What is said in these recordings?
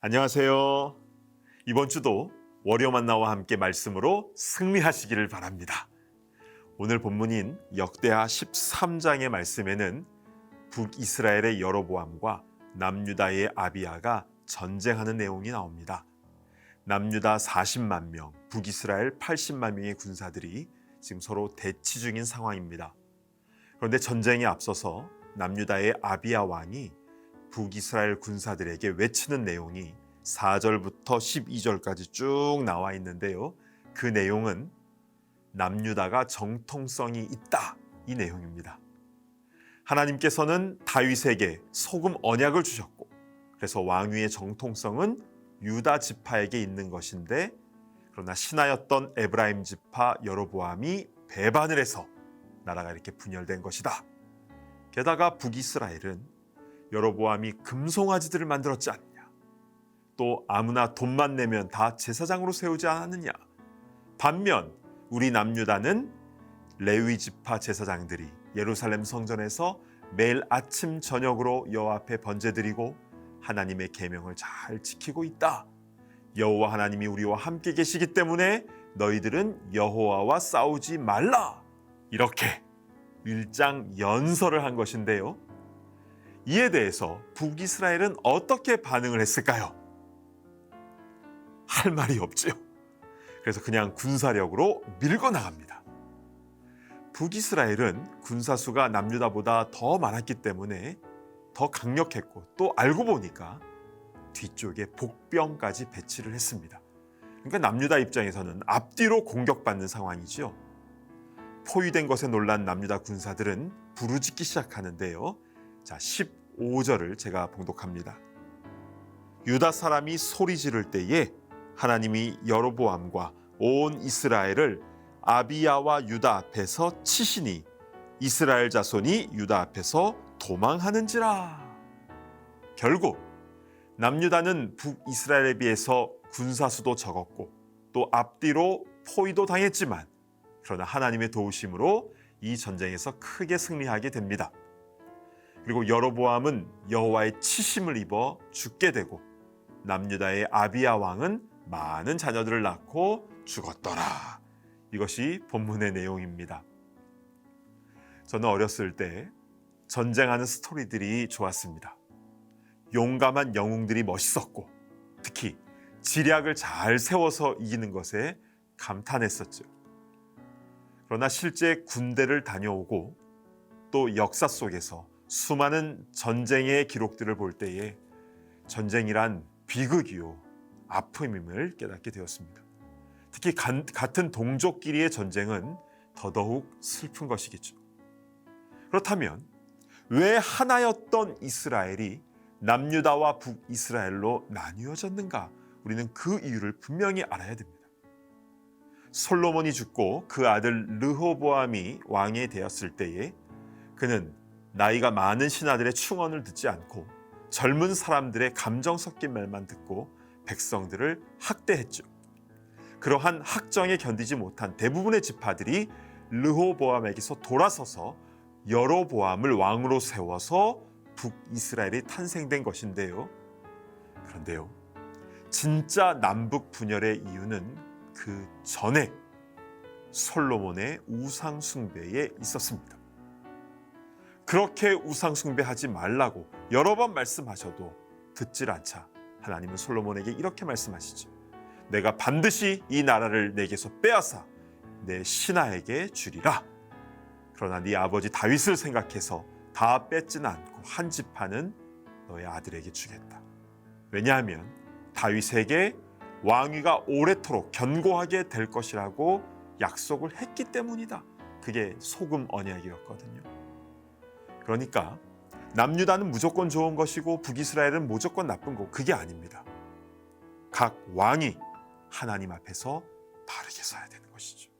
안녕하세요. 이번 주도 월요 만나와 함께 말씀으로 승리하시기를 바랍니다. 오늘 본문인 역대하 13장의 말씀에는 북이스라엘의 여로보암과 남유다의 아비야가 전쟁하는 내용이 나옵니다. 남유다 40만 명, 북이스라엘 80만 명의 군사들이 지금 서로 대치 중인 상황입니다. 그런데 전쟁에 앞서서 남유다의 아비야 왕이 북이스라엘 군사들에게 외치는 내용이 4절부터 12절까지 쭉 나와 있는데요. 그 내용은 남유다가 정통성이 있다, 이 내용입니다. 하나님께서는 다윗에게 소금 언약을 주셨고, 그래서 왕위의 정통성은 유다 지파에게 있는 것인데, 그러나 신하였던 에브라임 지파 여로보암이 배반을 해서 나라가 이렇게 분열된 것이다. 게다가 북이스라엘은 여로보암이 금송아지들을 만들었지 않느냐, 또 아무나 돈만 내면 다 제사장으로 세우지 않았느냐. 반면 우리 남유다는 레위 지파 제사장들이 예루살렘 성전에서 매일 아침 저녁으로 여호와 앞에 번제드리고 하나님의 계명을 잘 지키고 있다. 여호와 하나님이 우리와 함께 계시기 때문에 너희들은 여호와와 싸우지 말라. 이렇게 일장연설을 한 것인데요. 이에 대해서 북이스라엘은 어떻게 반응을 했을까요? 할 말이 없지요. 그래서 그냥 군사력으로 밀고 나갑니다. 북이스라엘은 군사수가 남유다보다 더 많았기 때문에 더 강력했고, 또 알고 보니까 뒤쪽에 복병까지 배치를 했습니다. 그러니까 남유다 입장에서는 앞뒤로 공격받는 상황이죠. 포위된 것에 놀란 남유다 군사들은 부르짖기 시작하는데요. 자, 15절을 제가 봉독합니다. 유다 사람이 소리 지를 때에 하나님이 여로보암과 온 이스라엘을 아비야와 유다 앞에서 치시니 이스라엘 자손이 유다 앞에서 도망하는지라. 결국 남유다는 북이스라엘에 비해서 군사수도 적었고, 또 앞뒤로 포위도 당했지만, 그러나 하나님의 도우심으로 이 전쟁에서 크게 승리하게 됩니다. 그리고 여로보암은 여호와의 치심을 입어 죽게 되고, 남유다의 아비야 왕은 많은 자녀들을 낳고 죽었더라. 이것이 본문의 내용입니다. 저는 어렸을 때 전쟁하는 스토리들이 좋았습니다. 용감한 영웅들이 멋있었고, 특히 지략을 잘 세워서 이기는 것에 감탄했었죠. 그러나 실제 군대를 다녀오고 또 역사 속에서 수많은 전쟁의 기록들을 볼 때에 전쟁이란 비극이요, 아픔임을 깨닫게 되었습니다. 특히 같은 동족끼리의 전쟁은 더더욱 슬픈 것이겠죠. 그렇다면 왜 하나였던 이스라엘이 남유다와 북이스라엘로 나뉘어졌는가? 우리는 그 이유를 분명히 알아야 됩니다. 솔로몬이 죽고 그 아들 르호보암이 왕이 되었을 때에 그는 나이가 많은 신하들의 충언을 듣지 않고 젊은 사람들의 감정 섞인 말만 듣고 백성들을 학대했죠. 그러한 학정에 견디지 못한 대부분의 지파들이 르호보암에게서 돌아서서 여로보암을 왕으로 세워서 북이스라엘이 탄생된 것인데요. 그런데요, 진짜 남북 분열의 이유는 그 전에 솔로몬의 우상 숭배에 있었습니다. 그렇게 우상 숭배하지 말라고 여러 번 말씀하셔도 듣질 않자 하나님은 솔로몬에게 이렇게 말씀하시죠. 내가 반드시 이 나라를 내게서 빼앗아 내 신하에게 주리라. 그러나 네 아버지 다윗을 생각해서 다 뺏지는 않고 한 지파는 너의 아들에게 주겠다. 왜냐하면 다윗에게 왕위가 오래도록 견고하게 될 것이라고 약속을 했기 때문이다. 그게 소금 언약이었거든요. 그러니까 남유다는 무조건 좋은 것이고 북이스라엘은 무조건 나쁜 거, 그게 아닙니다. 각 왕이 하나님 앞에서 바르게 서야 되는 것이죠.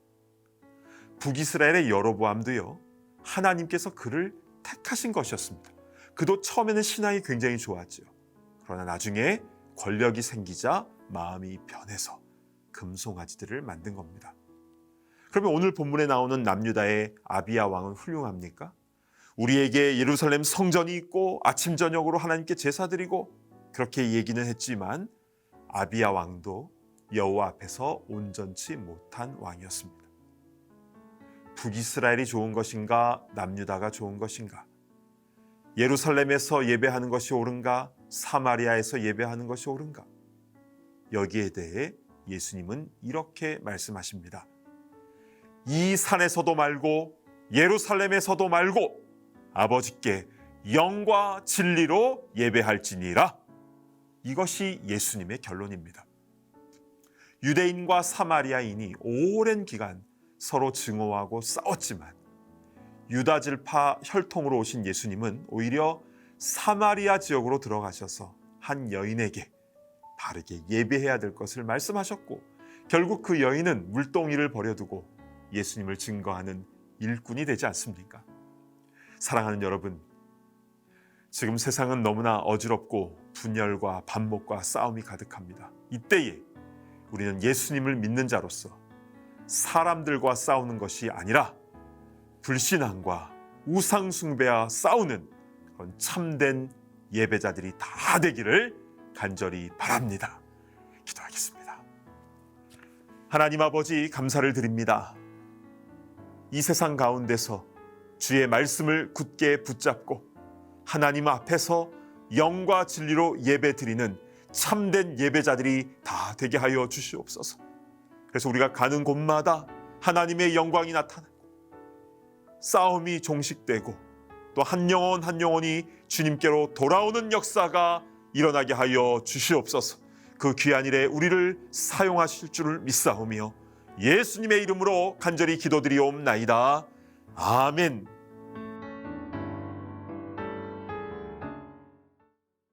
북이스라엘의 여로보암도요, 하나님께서 그를 택하신 것이었습니다. 그도 처음에는 신앙이 굉장히 좋았죠. 그러나 나중에 권력이 생기자 마음이 변해서 금송아지들을 만든 겁니다. 그러면 오늘 본문에 나오는 남유다의 아비야 왕은 훌륭합니까? 우리에게 예루살렘 성전이 있고 아침 저녁으로 하나님께 제사 드리고 그렇게 얘기는 했지만 아비야 왕도 여호와 앞에서 온전치 못한 왕이었습니다. 북이스라엘이 좋은 것인가, 남유다가 좋은 것인가, 예루살렘에서 예배하는 것이 옳은가, 사마리아에서 예배하는 것이 옳은가, 여기에 대해 예수님은 이렇게 말씀하십니다. 이 산에서도 말고 예루살렘에서도 말고 아버지께 영과 진리로 예배할지니라. 이것이 예수님의 결론입니다. 유대인과 사마리아인이 오랜 기간 서로 증오하고 싸웠지만 유다 지파 혈통으로 오신 예수님은 오히려 사마리아 지역으로 들어가셔서 한 여인에게 바르게 예배해야 될 것을 말씀하셨고, 결국 그 여인은 물동이를 버려두고 예수님을 증거하는 일꾼이 되지 않습니까? 사랑하는 여러분, 지금 세상은 너무나 어지럽고 분열과 반목과 싸움이 가득합니다. 이때에 우리는 예수님을 믿는 자로서 사람들과 싸우는 것이 아니라 불신앙과 우상숭배와 싸우는 그런 참된 예배자들이 다 되기를 간절히 바랍니다. 기도하겠습니다. 하나님 아버지, 감사를 드립니다. 이 세상 가운데서 주의 말씀을 굳게 붙잡고 하나님 앞에서 영과 진리로 예배드리는 참된 예배자들이 다 되게 하여 주시옵소서. 그래서 우리가 가는 곳마다 하나님의 영광이 나타나고 싸움이 종식되고 또 한 영혼 한 영혼이 주님께로 돌아오는 역사가 일어나게 하여 주시옵소서. 그 귀한 일에 우리를 사용하실 줄을 믿사오며 예수님의 이름으로 간절히 기도드리옵나이다. 아멘.